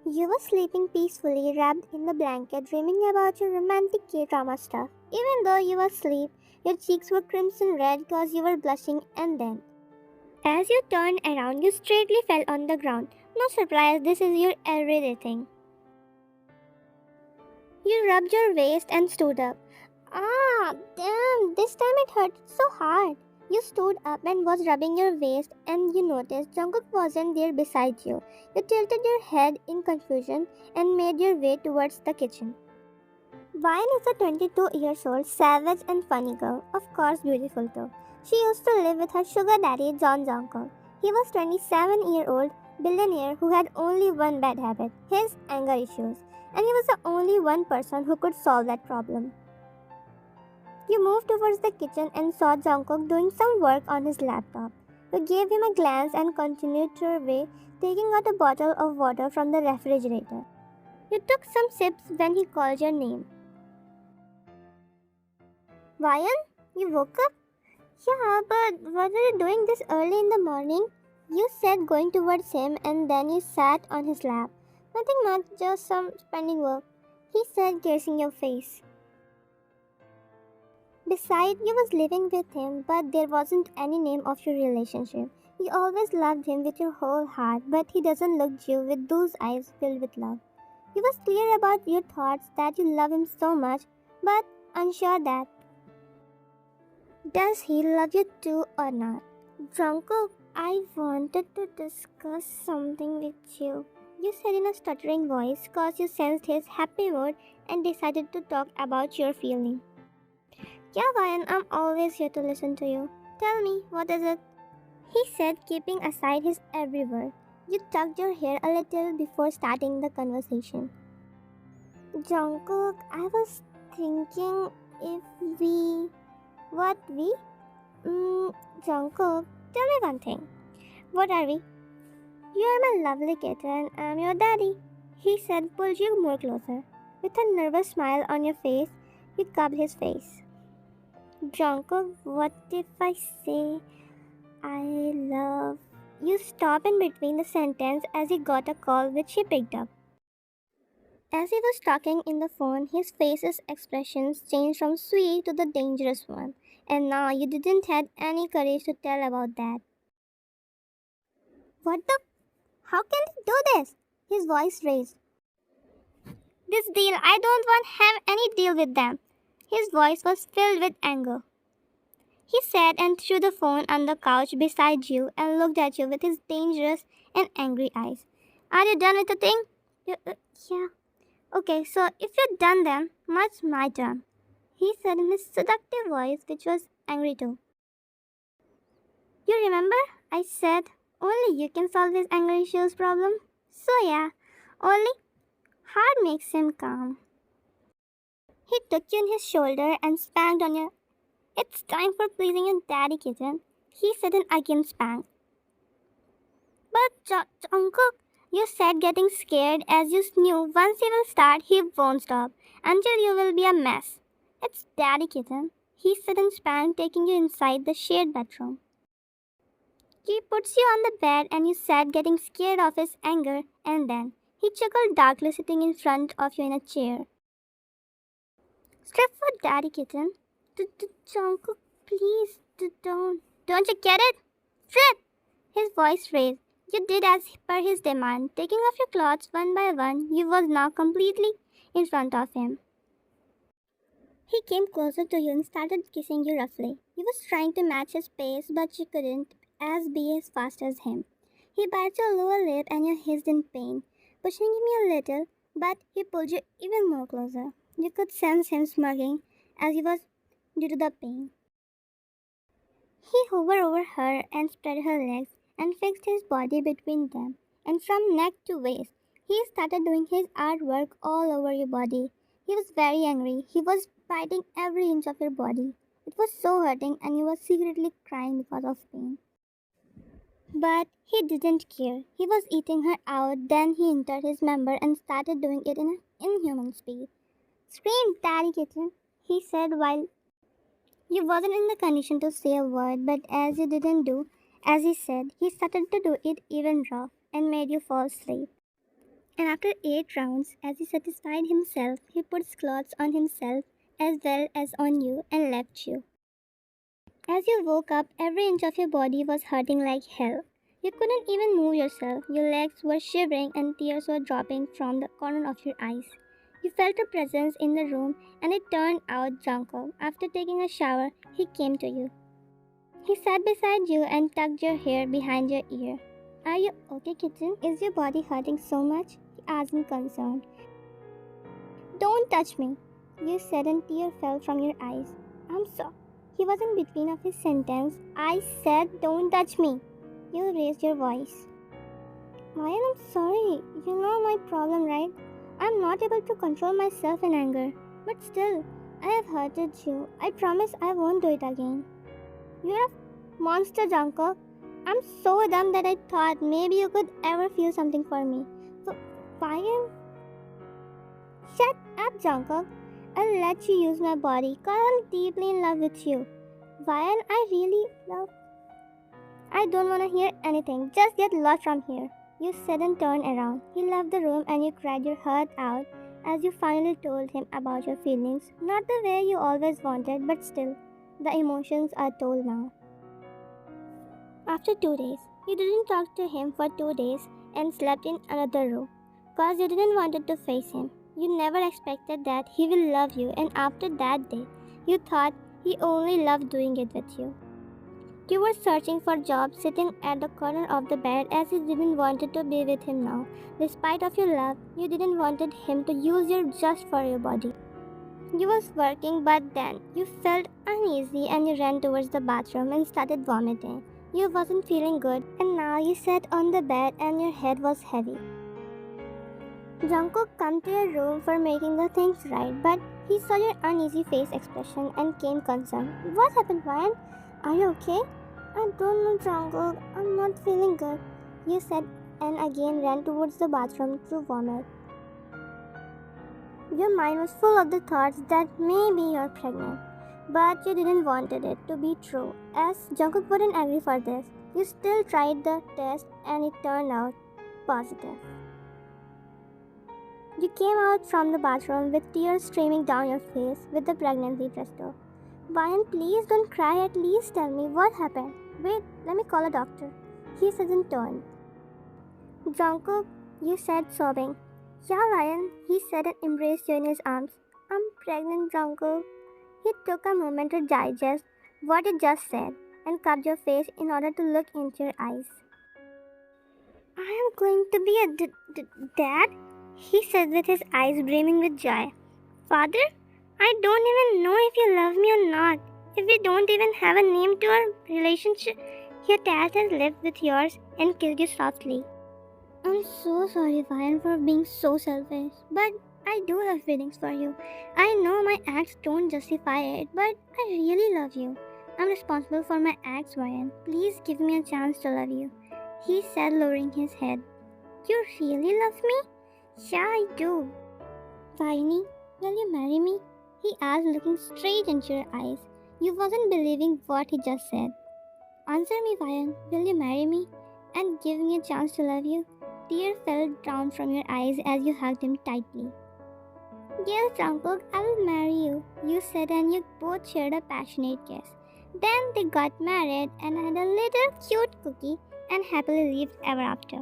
You were sleeping peacefully, wrapped in the blanket, dreaming about your romantic K-drama stuff. Even though you were asleep, your cheeks were crimson red because you were blushing, and then, as you turned around, you straightly fell on the ground. No surprise, this is your everyday thing. You rubbed your waist and stood up. Ah, damn, this time it hurt so hard. You stood up and was rubbing your waist, and you noticed Jungkook wasn't there beside you. You tilted your head in confusion and made your way towards the kitchen. Vine is a 22 years old, savage and funny girl, of course beautiful too. She used to live with her sugar daddy John Jungkook. He was 27-year-old billionaire who had only one bad habit, his anger issues, and he was the only one person who could solve that problem. You moved towards the kitchen and saw Jungkook doing some work on his laptop. You gave him a glance and continued your way, taking out a bottle of water from the refrigerator. You took some sips when he called your name. Ryan, you woke up? Yeah, but what are you doing this early in the morning? You said going towards him and then you sat on his lap. Nothing much, just some spending work. He said, gazing your face. Besides, you was living with him, but there wasn't any name of your relationship. You always loved him with your whole heart, but he doesn't look at you with those eyes filled with love. You was clear about your thoughts that you love him so much, but unsure that does he love you too or not? Jungkook, I wanted to discuss something with you. You said in a stuttering voice cause you sensed his happy mood and decided to talk about your feeling. Yeah, Ryan, I'm always here to listen to you. Tell me, what is it? He said, keeping aside his every word. You tucked your hair a little before starting the conversation. Jungkook, I was thinking if we... What we? Jungkook, tell me one thing. What are we? You are my lovely kitten, I'm your daddy. He said, pulled you more closer. With a nervous smile on your face, you cupped his face. Jungkook, what if I say I love... You stopped in between the sentence as he got a call which he picked up. As he was talking in the phone, his face's expressions changed from sweet to the dangerous one. And now you didn't have any courage to tell about that. What the? How can they do this? His voice raised. This deal, I don't want to have any deal with them. His voice was filled with anger. He sat and threw the phone on the couch beside you and looked at you with his dangerous and angry eyes. Are you done with the thing? Yeah. Okay, so if you're done then, it's my turn. He said in his seductive voice, which was angry too. You remember? I said, only you can solve his anger issues problem. So yeah, only hard makes him calm. He took you in his shoulder and spanked on your... It's time for pleasing your daddy, kitten. He said an again spank. But Jungkook, you said getting scared as you knew once he will start, he won't stop until you will be a mess. It's daddy, kitten. He said and spanked, taking you inside the shared bedroom. He puts you on the bed and you sat getting scared of his anger, and then he chuckled darkly sitting in front of you in a chair. Strip for daddy, kitten. Jungkook, please, don't you get it? Strip! His voice raised. You did as per his demand. Taking off your clothes one by one, you was now completely in front of him. He came closer to you and started kissing you roughly. You was trying to match his pace, but you couldn't be as fast as him. He bit your lower lip and you hissed in pain, pushing him a little, but he pulled you even more closer. You could sense him smirking as he was due to the pain. He hovered over her and spread her legs and fixed his body between them, and from neck to waist, he started doing his artwork all over your body. He was very angry. He was biting every inch of your body. It was so hurting and you were secretly crying because of pain. But he didn't care. He was eating her out. Then he entered his member and started doing it in an inhuman speed. Scream, daddy kitten, he said while you wasn't in the condition to say a word, but as you didn't do as he said, he started to do it even rough and made you fall asleep. And after 8 rounds, as he satisfied himself, he puts clothes on himself as well as on you and left you. As you woke up, every inch of your body was hurting like hell. You couldn't even move yourself. Your legs were shivering and tears were dropping from the corner of your eyes. You felt a presence in the room and it turned out Jungkook. After taking a shower, he came to you. He sat beside you and tucked your hair behind your ear. Are you okay, kitten? Is your body hurting so much? He asked in concern. Don't touch me, you said, and tear fell from your eyes. I'm sorry. He was in between of his sentence. I said don't touch me. You raised your voice. Ryan, I'm sorry. You know my problem, right? I'm not able to control myself in anger. But still, I have hurted you. I promise I won't do it again. You're a monster, Jungkook. I'm so dumb that I thought maybe you could ever feel something for me. So, Ryan? Shut up, Jungkook. I'll let you use my body because I'm deeply in love with you. Ryan, I really love... I don't want to hear anything. Just get lost from here. You said and turned around. He left the room and you cried your heart out as you finally told him about your feelings. Not the way you always wanted, but still, the emotions are told now. After 2 days, you didn't talk to him for 2 days and slept in another room because you didn't want to face him. You never expected that he will love you, and after that day, you thought he only loved doing it with you. You were searching for jobs sitting at the corner of the bed as you didn't want to be with him now. Despite of your love, you didn't wanted him to use you just for your body. You was working, but then you felt uneasy and you ran towards the bathroom and started vomiting. You wasn't feeling good, and now you sat on the bed and your head was heavy. Jungkook came to your room for making the things right, but he saw your uneasy face expression and came concerned. What happened, Ryan? Are you okay? I don't know, Jungkook. I'm not feeling good, you said, and again ran towards the bathroom to vomit. Your mind was full of the thoughts that maybe you're pregnant, but you didn't want it to be true, as Jungkook wouldn't agree for this. You still tried the test and it turned out positive. You came out from the bathroom with tears streaming down your face with the pregnancy tester. Ryan, please don't cry, at least tell me what happened. Wait, let me call a doctor, he said in turn. Jungkook, you said, sobbing. Yeah, Ryan, he said and embraced you in his arms. I'm pregnant, Jungkook. He took a moment to digest what you just said and cupped your face in order to look into your eyes. I am going to be a dad, he said with his eyes brimming with joy. Father, I don't even know if you love me or not. If we don't even have a name to our relationship. He attached his lips with yours and kissed you softly. I'm so sorry, Ryan, for being so selfish, but I do have feelings for you. I know my acts don't justify it, but I really love you. I'm responsible for my acts, Ryan. Please give me a chance to love you, he said, lowering his head. You really love me? Yeah, I do. Ryan, will you marry me? He asked, looking straight into your eyes. You wasn't believing what he just said. Answer me, Ryan. Will you marry me and give me a chance to love you? Tears fell down from your eyes as you hugged him tightly. Yes, Jungkook, I will marry you, you said, and you both shared a passionate kiss. Then they got married and had a little cute cookie and happily lived ever after.